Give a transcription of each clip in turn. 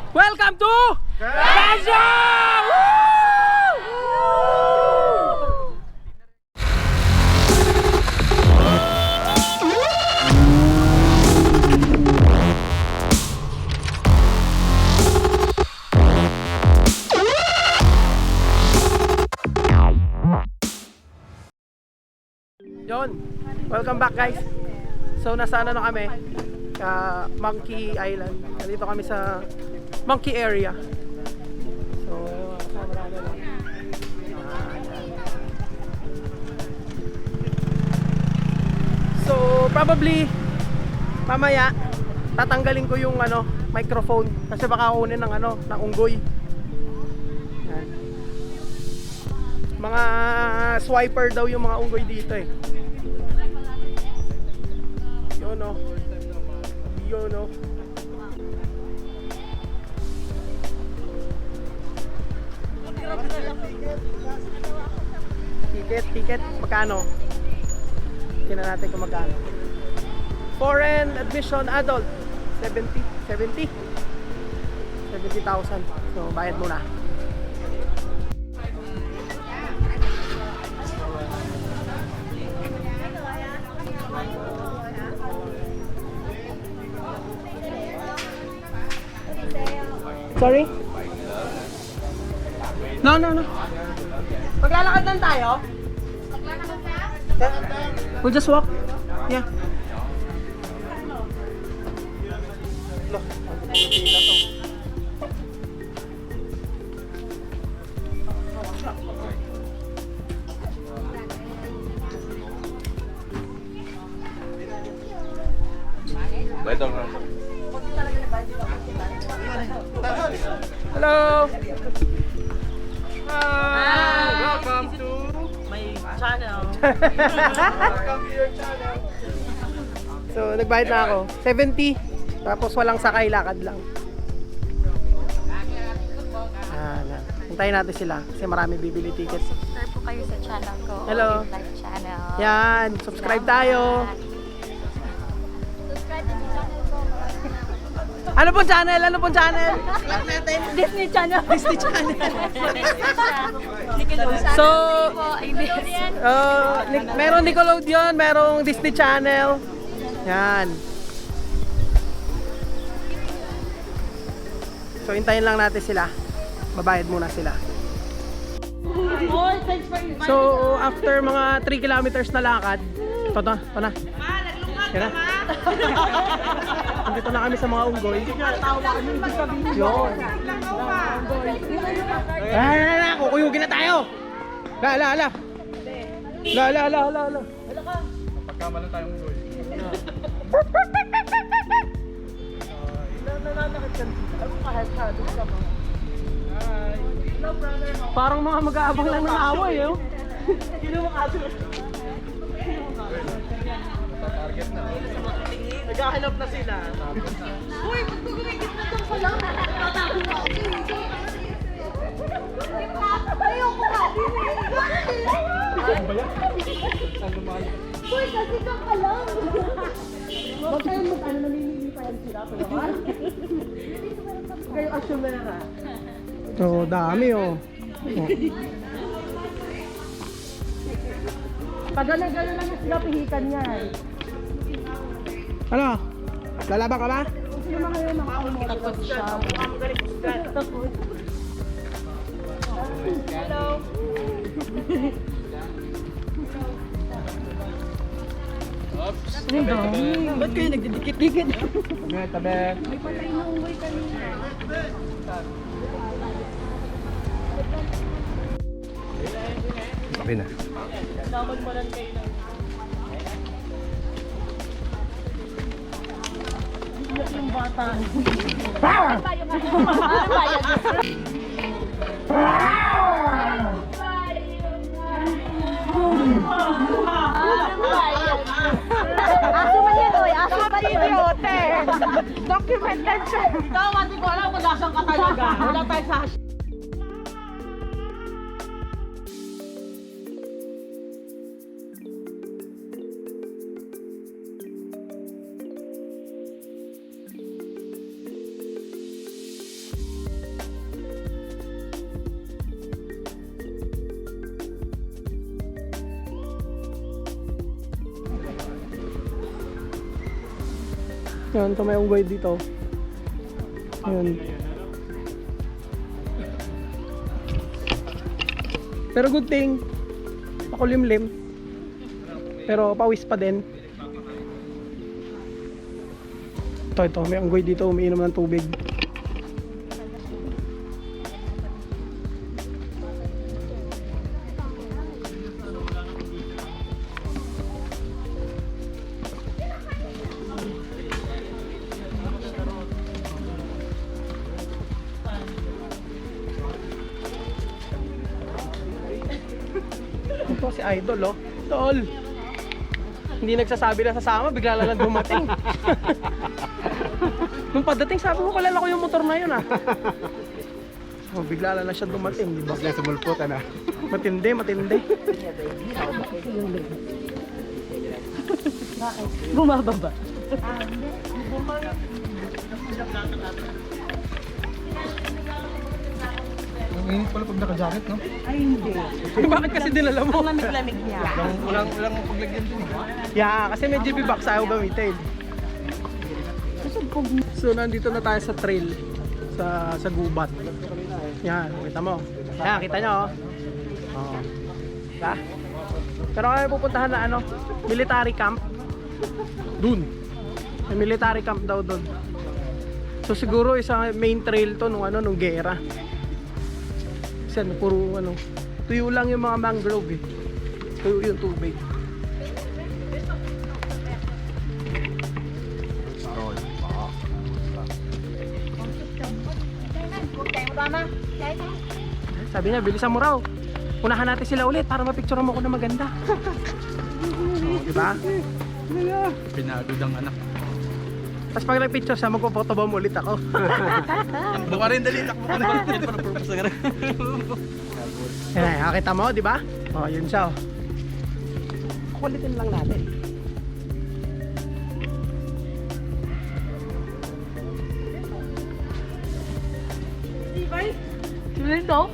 Welcome to Can Gio! Yon, welcome back guys. So nasa ano na kami? Monkey Island. Nandito kami sa Monkey area. So marami na. So probably mamaya tatanggalin ko yung ano, microphone kasi baka kunin ng ano, ng unggoy. Yan. Mga swiper daw yung mga unggoy dito eh. Yun o. Yun o. Ticket, magkano? Tingnan natin kung magkano. Foreign admission adult 70,000. So bayad muna. Sorry? No. Maglalakad lang tayo? We'll just walk. Yeah. Hello. Hi. Welcome to my channel. Welcome to your channel. So, nagbayad na ako. 70. Tapos walang sakay, lakad lang. Hintayin natin sila kasi marami bibili tickets. Subscribe po kayo sa channel ko. Hello. Live channel. Yan, subscribe tayo. Subscribe din sa channel ko. Ano pong channel? Disney channel. Disney channel. So, merong Nickelodeon, merong Disney Channel. Yan. So, hintayin lang natin sila. Babayad muna sila. So, after mga 3 kilometers na lakad, ito na. Yan na. Nandito na kami sa mga unggoy. Yun. Kukuyugin na tayo. La. Pagkama lang tayong unggoy. Parang mga mag-aabang lang ng away eh. Target na. Naghahanap na sila. Uy, magtugumigit na doon pala. Tatago ako. Ayoko ka. Ano ba yan? Saan lumahan? Uy, kasi kang ka lang. Huwag kayong namimili pa yan sila. Kayo assume na ka. So, dami oh. Pag gano'n lang sila pihikan niya. Ano? Lalaban ka ba? Gusto naman kayo makakamotot siya. Takot. Hello. Oops. Ba't kayo nagdidikit-dikit? Tabi. May patay na unggoy kanina. Okay na. Yung bata. Ano ba Aso man yan, oy. Aso man yan. Documented siya. Ikaw, hindi ko alam kung nasaan ka talaga. Wala tayo sa Yan, ito may unggoy dito. Yan. Pero good thing, makulimlim. Pero pawis pa din. Ito, may unggoy dito, umiinom ng tubig. Ito si Idol, oh. Tol. Hindi nagsasabi na sasama, bigla lang dumating. Nung pagdating, sabi ko, kalala ko yung motor na yun, ah. Oh, bigla lang siya dumating, di ba? Bigla sumulpot, ano? Matindi, matindi. Bumababa. Ang init pala pag naka-jacket, no? Ay, hindi. Bakit kasi dinala mo? Ang lamig-lamig niya. Walang paglagyan din. Yeah, kasi may GP box ayaw gamitin. So, nandito na tayo sa trail. Sa gubat. Yan, kita mo. Yan, kita nyo, oh. Oh. Diba? Pero kaya pupuntahan na ano, military camp. Dun. May military camp daw dun. So siguro isang main trail to nung ano, nung gera. Kasi ano, puro ano, tuyo lang yung mga mangrove eh. Tuyo yung tubig. Sabi niya, bilisan mo raw. Unahan natin sila ulit para mapicturean mo ko na maganda. Oh, diba? Pinagod ang anak. Tapos pag nag-picture siya, magpo-photobomb ulit ako. Buka rin, dali. Takbo ka na. Yan para purpose na rin. Yan ay, nakita mo, diba? Oh, yun siya. Oh. Kulitin lang natin. Dito?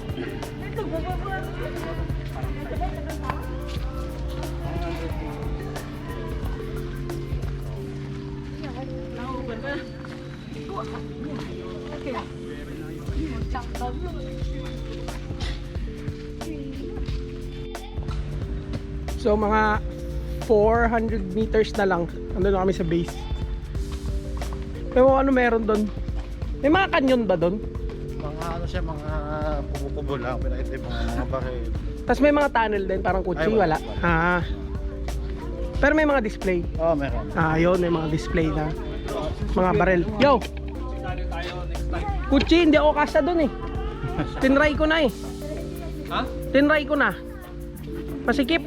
So mga 400 meters na lang. Nandun na kami sa base. Pero ano meron doon? May mga kanyon ba doon? Mga ano siya, mga kubo-kubo lang. Pinakita yung mga bakit. Tapos may mga tunnel din, parang kutsi, Ay, wala. wala. Ah. Pero may mga display. Oo, meron. Ah, yun, may mga display na mga barel. Yo! Kutsi, hindi ako kasya doon eh. Tinry ko na eh. Ha? Tinry ko na. Pasikip.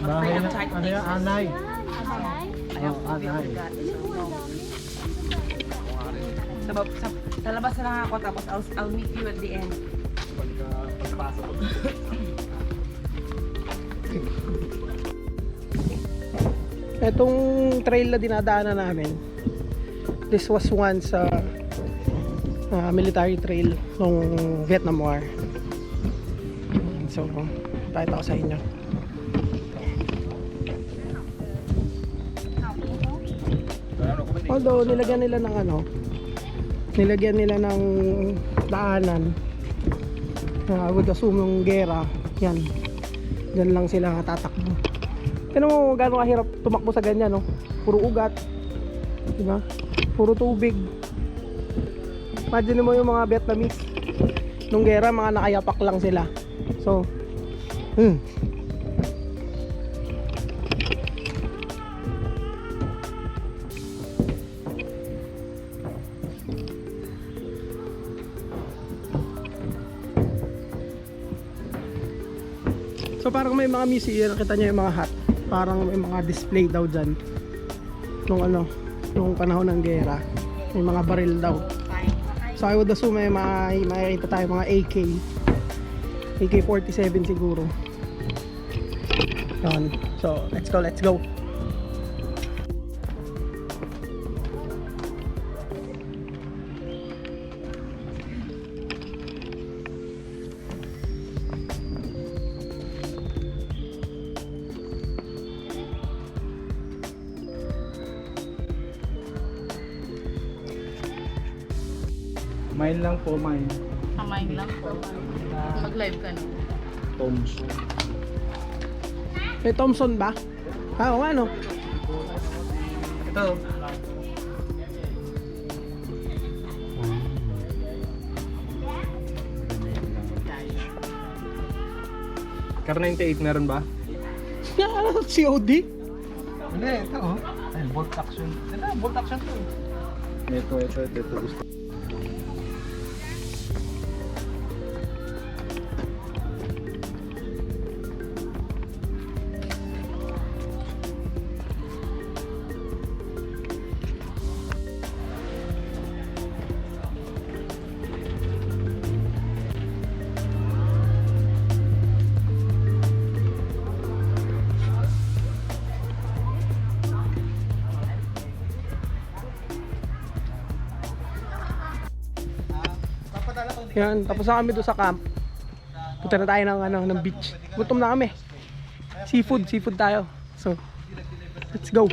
Bahay na, ano yan, anay. Anay. Sa labas na lang ako, tapos I'll meet you at the end. Etong trail na dinadaanan namin, this was once military trail nung Vietnam War. So, pakita ko sa inyo. Although nilagyan nila ng ano, nilagyan nila ng daanan. I would assume yung gera, yan. Diyan lang sila tatakbo. Tignan mo gaano kahirap tumakbo sa ganyan, no? Puro ugat. Diba? Puro tubig. Imagine mo yung mga Vietnamese. Nung gera, mga nakayapak lang sila. So, So parang may mga museum, nakita niyo yung mga hut. Parang may mga display daw dyan. Nung ano, nung panahon ng gera. May mga baril daw. So I would assume may makikita tayo mga AK-47 siguro. Yun. So let's go, let's go. Mine lang po, mine. Kamain lang po. Mag-live ka na. Toms. May Thompson ba? Oo nga no. Ito. Car 98 meron ba? Ano, COD? Hindi, ito oh. Ay, bolt action. Ito, bolt action to. Ito gusto. Yan, tapos na kami doon sa camp. Punta na tayo ng beach. Gutom na kami. Seafood tayo. So, let's go.